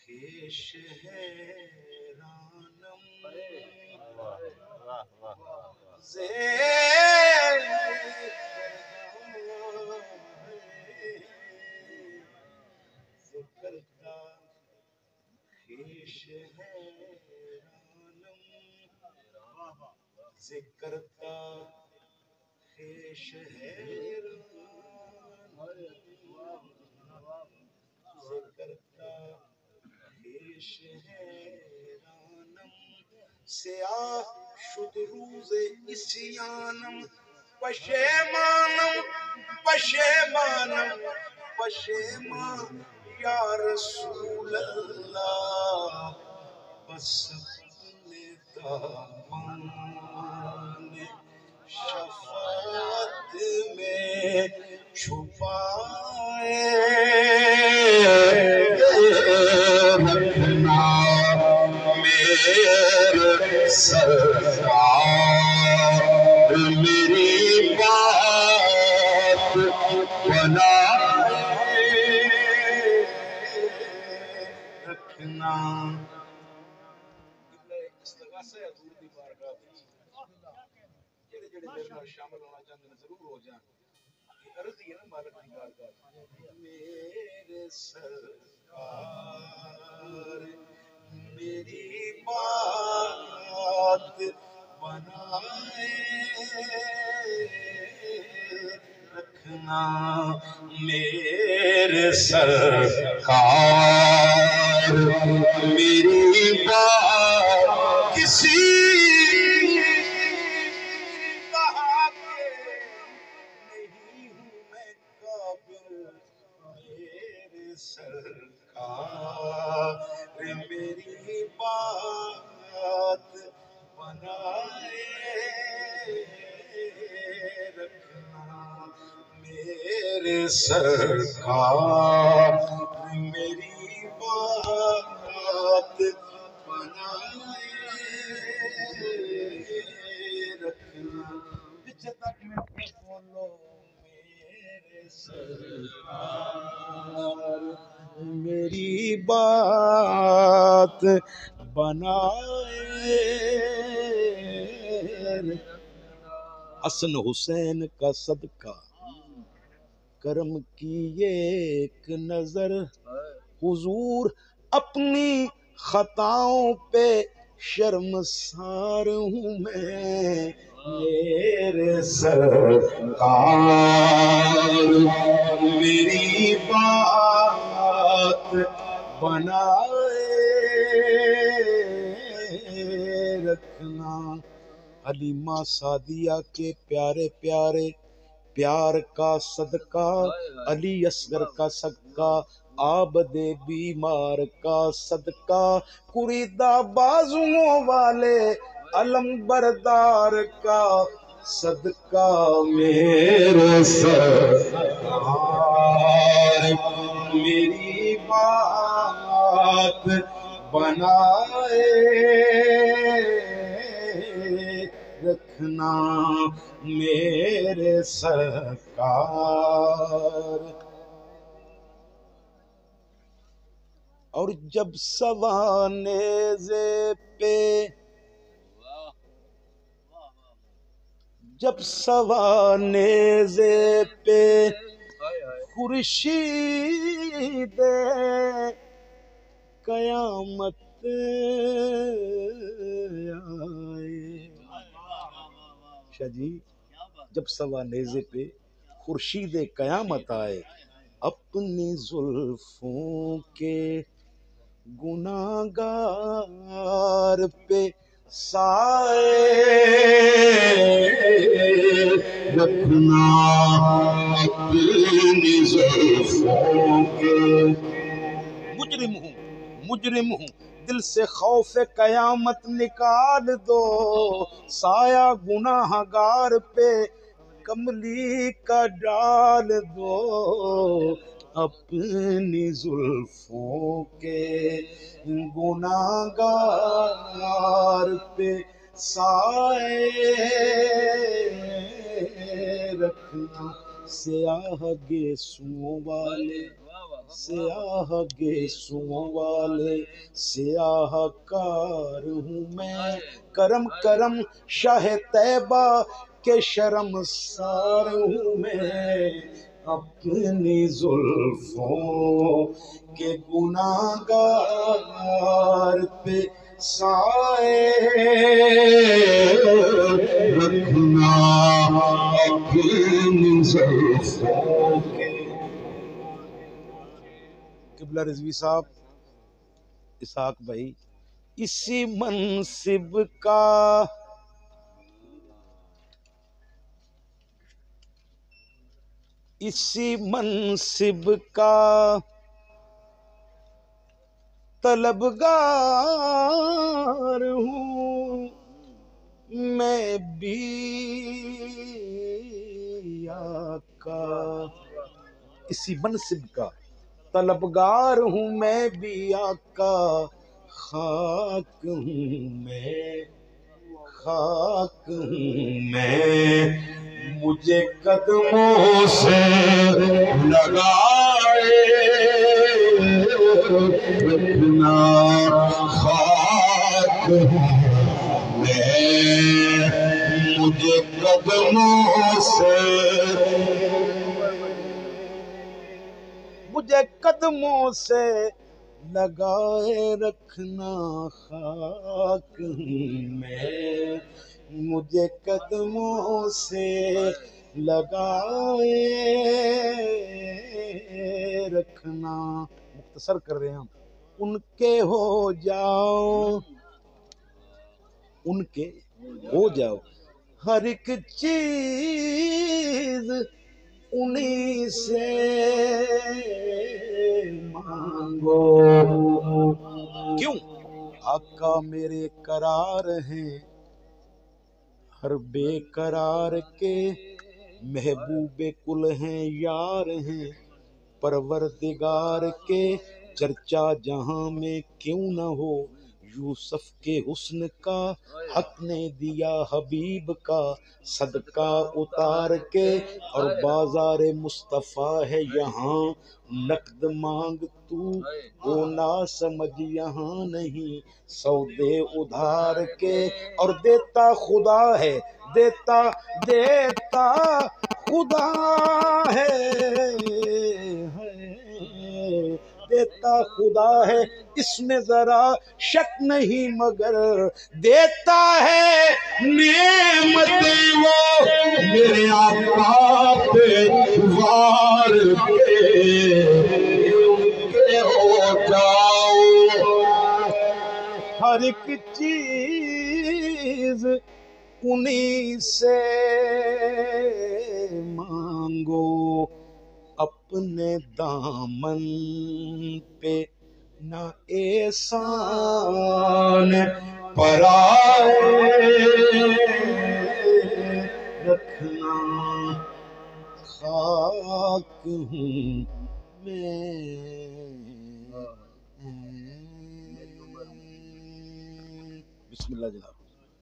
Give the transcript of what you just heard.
خیش حیرانم زیر ذکر کا خیش حیرانم ذکر کا خیش حیرانم ذکر کا خیش حیرانم سیاہ شد روز عصیانم پشیمانم پشیمانم پشیمان یا رسول اللہ بس اپنے دامان شفاعت میں چھپائے رکھنا میرے سرکار میری بات بنائے رکھنا استغاثہ حضور دی بارگاہ وچ جڑے جڑے میرے نال شامل ہونا چاہندے نے ضرور ہو جان یہ عرض ہی ہے نا مالک دی بارگاہ میرے سرکار میری بات بنائے رکھنا میرے سرکار میری بات کسی کہا کہ نہیں ہوں میں قابل میرے سرکار میری بات بنائے رکھنا میرے سرکار میری بات بنائے رکھنا پیچھے تک میں بولو میرے سرکار میری بات بنائے حسن حسین کا صدقہ کرم کی ایک نظر حضور اپنی خطاؤں پہ شرمسار ہوں میں میرے سرکار میری بات بنائے رکھنا حلیمہ سعدیہ کے پیارے پیارے پیار کا صدقہ علی اصغر کا صدقہ عابد بیمار کا صدقہ کریدہ بازوؤں والے علم بردار کا صدقہ میرے سرکار میری بات بنائے رکھنا میرے سرکار اور جب سوانیزے پہ جب سوانیزے پہ خورشید قیامت آئے شاہ جی جب سوانیزے پہ خورشید قیامت آئے اپنی زلفوں کے گناہگار پہ سائے رکھنا اپنی زلفوں کے مجرم ہوں دل سے خوف قیامت نکال دو سایہ گناہگار پہ کملی کا ڈال دو اپنی زلفوں کے گناہگار پہ سائے رکھنا سیاہ گیسوں والے سیاہ گیسوں والے سیاہ کار ہوں میں، کرم کرم شاہ طیبہ کے شرم سار ہوں میں، اپنی زلفوں کے گناہگار پہ سائے رکھنا، اپنی زلفوں کے۔ قبلہ رضوی صاحب، اسحاق بھائی، اسی منصب کا طلبگار ہوں میں بھی آقا، اسی منصب کا طلبگار ہوں میں بھی آقا، خاک ہوں میں، خاک ہوں میں، مجھے قدموں سے لگائے رکھنا، خاک ہوں میں، مجھے قدموں سے، مجھے قدموں سے لگائے رکھنا، خاک ہوں میں، مجھے قدموں سے لگائے رکھنا۔ مختصر کر رہے ہیں ہم، ان کے ہو جاؤ، ان کے ہو جاؤ، ہر ایک چیز انہی سے مانگو، کیوں؟ آقا میرے قرار ہیں، ہر بے قرار کے محبوب کل ہیں، یار ہیں، پروردگار کے چرچا جہاں میں کیوں نہ ہو، یوسف کے حسن کا حق نے دیا حبیب کا صدقہ اتار کے، اور بازار مصطفیٰ ہے یہاں، نقد مانگ تو وہ نہ سمجھ یہاں نہیں، سودے ادھار کے، اور دیتا خدا ہے، دیتا خدا ہے، دیتا خدا ہے، اس میں ذرا شک نہیں، مگر دیتا ہے نعمتیں وہ میرے آقا پہ وار کے، ان کے ہو جاؤ، ہر ایک چیز انہی سے مانگو، اپنے دامن پہ نہ احسان پرائے رکھنا، خاک ہوں میں، بسم اللہ جناب۔